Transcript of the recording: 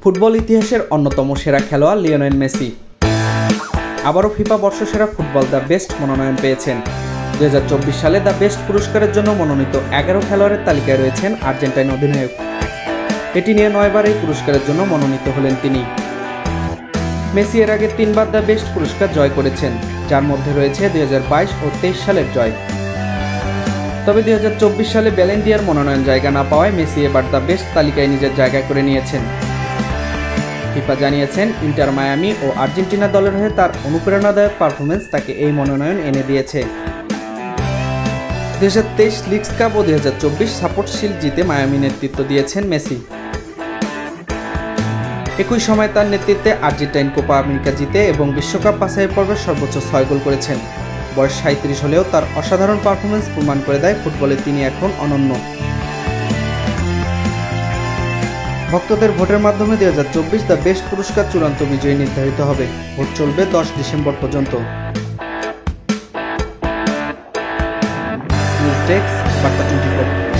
Football ইতিহাসের অন্যতম সেরা খেলোয়াড় লিওনেল মেসি আবারও ফিফা বর্ষসেরা ফুটবল দ্য বেস্ট মনোনয়ন পেয়েছেন। 2024 সালে দ্য বেস্ট পুরস্কারের জন্য মনোনীত 11 খেলোয়াড়ের তালিকায় রয়েছেন আর্জেন্টাইন অধিনায়ক। এটি নিয়ে 9 বার এই পুরস্কারের জন্য মনোনীত হলেন তিনি। মেসি এর আগে 3 বার দ্য বেস্ট পুরস্কার জয় করেছেন, যার মধ্যে রয়েছে 2022 ও 23 সালের জয়। তবে 2024 সালে ব্যালন ডি'অর মনোনয়ন জায়গা না পাওয়ায় মেসি এবার দ্য বেস্ট তালিকায় নিজের জায়গা করে নিয়েছেন। ফিফা জানিয়েছেন, ইন্টার মায়ামি ও আর্জেন্টিনা দলের হয়ে তার অনুপ্রেরণাদায়ক পারফরমেন্স তাকে এই মনোনয়ন এনে দিয়েছে। 2023 লিগস কাপ ও 2024 সাপোর্ট শিল্ড জিতে মায়ামি নেতৃত্ব দিয়েছেন মেসি। একই সময় তার নেতৃত্বে আর্জেন্টাইন কোপা আমেরিকা জিতে এবং বিশ্বকাপ বাছাইয়ের পর্বে সর্বোচ্চ 6 গোল করেছেন। বয়স 37 হলেও তার অসাধারণ পারফরমেন্স প্রমাণ করে দেয় ফুটবলে তিনি এখন অনন্য। ভক্তদের ভোটের মাধ্যমে 2024 দ্য বেস্ট পুরস্কার চূড়ান্ত বিজয়ী নির্ধারিত হবে। ভোট চলবে 10 ডিসেম্বর পর্যন্ত। নিউজ ডেস্ক, বার্তা 24।